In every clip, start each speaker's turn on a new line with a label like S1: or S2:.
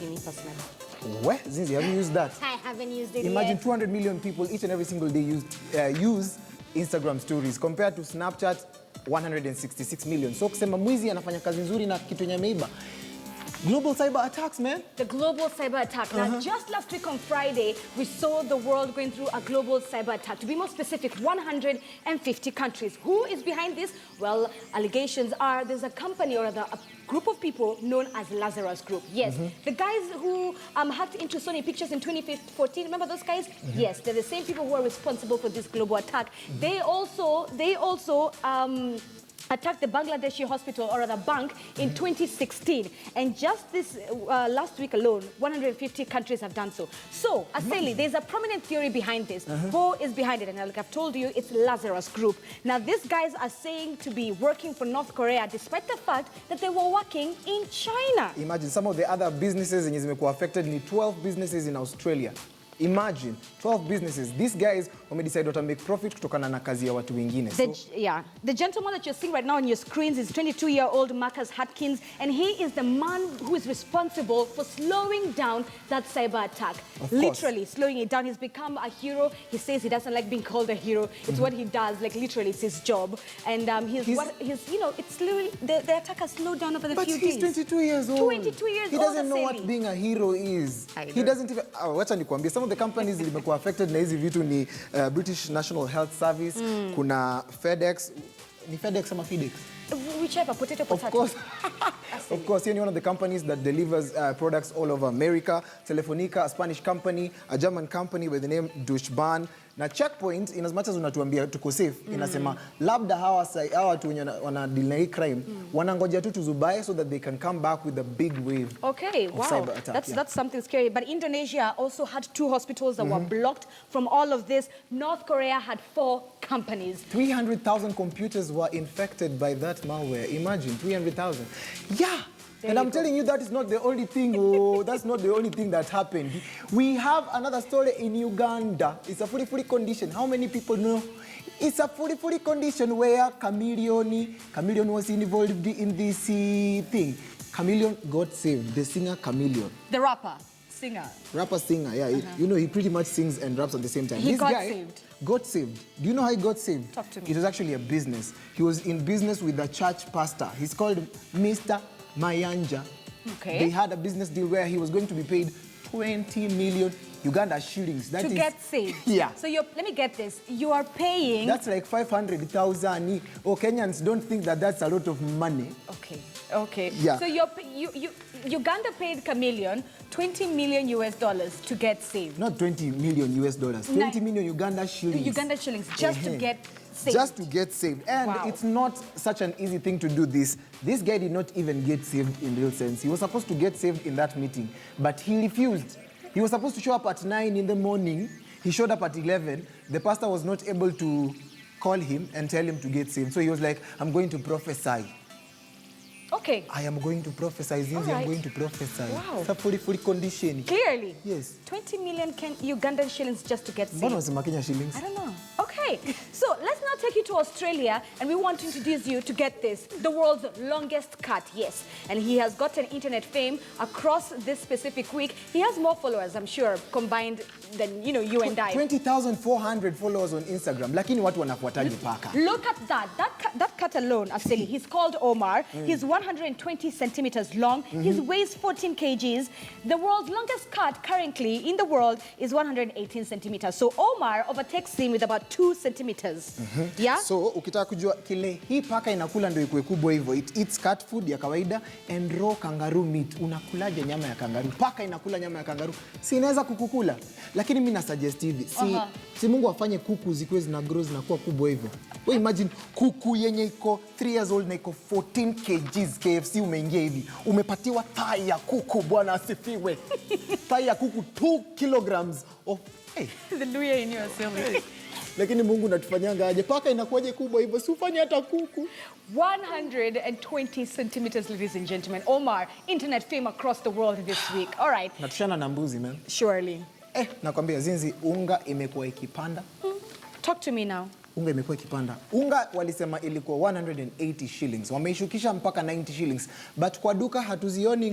S1: Me personally.
S2: Where? Zinzi, have you used that?
S1: I haven't used it
S2: Imagine
S1: yet.
S2: 200 million people each and every single day use Instagram stories compared to Snapchat 166 million. So kusema mwizi anafanya kazi nzuri na kitu yenye ameiba. Global cyber attacks, man.
S1: The global cyber attack. Now, just last week on Friday, we saw the world going through a global cyber attack. To be more specific, 150 countries. Who is behind this? Well, allegations are there's a company or rather a group of people known as Lazarus Group. Yes, the guys who hacked into Sony Pictures in 2014. Remember those guys? Yes, they're the same people who are responsible for this global attack. They also attacked the Bangladeshi hospital or the bank in 2016, and just this last week alone 150 countries have done so. So Aseli, there's a prominent theory behind this. Who is behind it? And like I've told you, it's Lazarus Group. Now these guys are saying to be working for North Korea despite the fact that they were working in China.
S2: Imagine some of the other businesses zenye zimekuwa affected ni 12 businesses in Australia. Imagine 12 businesses. These guys decide to make profit kutokana na kazi ya watu wengine.
S1: The gentleman that you're seeing right now on your screens is 22-year-old Marcus Hatkins, and he is the man who is responsible for slowing down that cyber attack. Literally slowing it down. He's become a hero. He says he doesn't like being called a hero. It's what he does. Like literally, it's his job. And he's you know, it's slowly the attack has slowed down over the few days.
S2: But he's 22 years old.
S1: 22 years old.
S2: He doesn't know what being a hero is. He doesn't even. Wacha nikwambie, some of the companies limekuwa affected na hizi vitu ni British National Health Service, kuna FedEx. Ni FedEx ama FedEx?
S1: Whichever, potato.
S2: Of course, you're one of the companies that delivers products all over America. Telefonica, a Spanish company, a German company with the name Dushban. Na Checkpoint, in as much as unatuambia tuko safe, inasema labda hawa watu wenye wana delay crime, wanangoja tu tuzubae so that they can come back with a big wave of cyber attack.
S1: That's something scary. But Indonesia also had 2 hospitals that were blocked from all of this. North Korea had 4 companies.
S2: 300,000 computers were infected by that malware. Imagine, 300,000. Yeah. And I'm telling you, that is not the only thing. Oh, that's not the only thing that happened. We have another story in Uganda. It's a fully condition. How many people know? It's a fully condition where Chameleon was involved in this thing. Chameleon got saved. The singer Chameleon.
S1: The singer,
S2: yeah. You know, he pretty much sings and raps at the same time.
S1: This guy
S2: got saved. Do you know how he got saved?
S1: Talk to me.
S2: It was actually a business. He was in business with a church pastor. He's called Mr. Mayanja.
S1: Okay.
S2: They had a business deal where he was going to be paid 20 million Uganda shillings.
S1: That to get saved.
S2: Yeah.
S1: So let me get this. You are paying.
S2: That's like 500,000. Oh, Kenyans don't think that that's a lot of money.
S1: Okay.
S2: Yeah.
S1: So Uganda paid Chameleon $20 million to get saved.
S2: Not 20 million US dollars. 20 million Uganda shillings.
S1: Uganda shillings just to get saved.
S2: Just to get saved. And it's not such an easy thing to do this. This guy did not even get saved in real sense. He was supposed to get saved in that meeting, but he refused. He was supposed to show up at 9 in the morning. He showed up at 11. The pastor was not able to call him and tell him to get saved. So he was like, I'm going to prophesy.
S1: Okay.
S2: I am going to prophesy. Zinzi, I'm going to prophesy.
S1: Wow.
S2: It's a fully condition.
S1: Clearly.
S2: Yes.
S1: 20 million Ugandan shillings just to get saved.
S2: What was the Kenya shillings?
S1: I don't know. Okay. So let's now take you to Australia, and we want to introduce you to get this, the world's longest cat. Yes. And he has gotten internet fame across this specific week. He has more followers, I'm sure, combined than, you know, you and I.
S2: 20,400 followers on Instagram. Lakini watu wanafuataje paka.
S1: Look at that. That cat alone, actually. He's called Omar. He's 120 centimeters long. He weighs 14 kgs. The world's longest cat currently in the world is 118 centimeters. So Omar overtakes him with about 2 centimeters. Yeah?
S2: So ukitaka kujua kile hii paka inakula ndio ikuwe kubwa hivyo. It eats cat food ya kawaida and raw kangaroo meat. Unakulaje nyama ya kangaroo? Paka inakula nyama ya kangaroo. Si inaweza kukukula. Lakini mimi na suggest hivi. Si Mungu afanye kuku zikuwe zina grow zinakuwa kubwa hivyo. Wewe imagine kuku yenye iko 3 years old na iko 14 kgs KFC umeingia hivi. Umepatiwa thigh ya kuku, bwana asifiwe. Thigh ya kuku 2 kilograms of
S1: The Luya in your silly.
S2: Lakini Mungu natufanyanga aje? Paka inakuwaje kubwa hivyo? Si ufanye hata kuku.
S1: 120 centimeters, ladies and gentlemen. Omar, internet fame across the world this week. All right.
S2: Natushana na mbuzi, man.
S1: Surely.
S2: Nakwambia Zinzi, unga imekuwa ikipanda.
S1: Talk to me now.
S2: unga imekuwa ikipanda. Unga walisema ilikuwa 180 shillings. Wameishukisha mpaka 90 shillings. But kwa duka hatuzioni.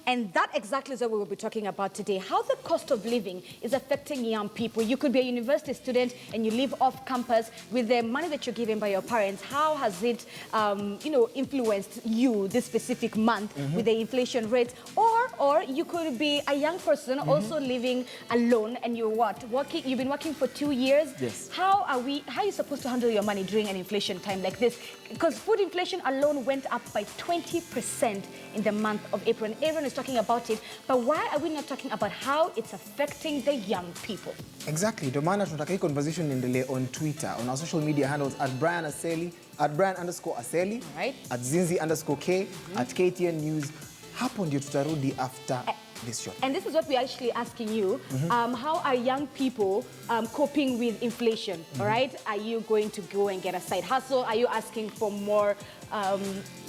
S1: And that exactly is what we will be talking about today. How the cost of living is affecting young people. You could be a university student and you live off campus with the money that you're given by your parents. How has it, influenced you this specific month with the inflation rate? Or you could be a young person also living alone and you've been working for 2 years.
S2: Yes.
S1: How are you supposed to handle your money during an inflation time like this? Because food inflation alone went up by 20% in the month of April. And everyone is talking about it. But why are we not talking about how it's affecting the young people?
S2: Exactly. Ndio maana tunataka hii conversation iendelee on Twitter, on our social media handles @Brian_Aseli, @Brian_Aseli,
S1: right,
S2: @Zinzi_K, @KTN News. Hapo ndio tutarudi after this shot.
S1: And this is what we're actually asking you. How are young people coping with inflation? All right? Are you going to go and get a side hustle? Are you asking for more?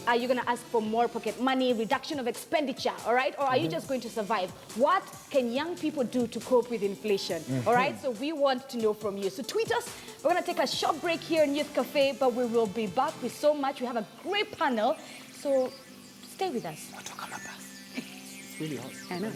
S1: Are you going to ask for more pocket money, reduction of expenditure? All right? Or are you just going to survive? What can young people do to cope with inflation? All right? So we want to know from you. So tweet us. We're going to take a short break here in Youth Cafe, but we will be back with so much. We have a great panel. So stay with us.
S2: It's really hot.
S1: I know.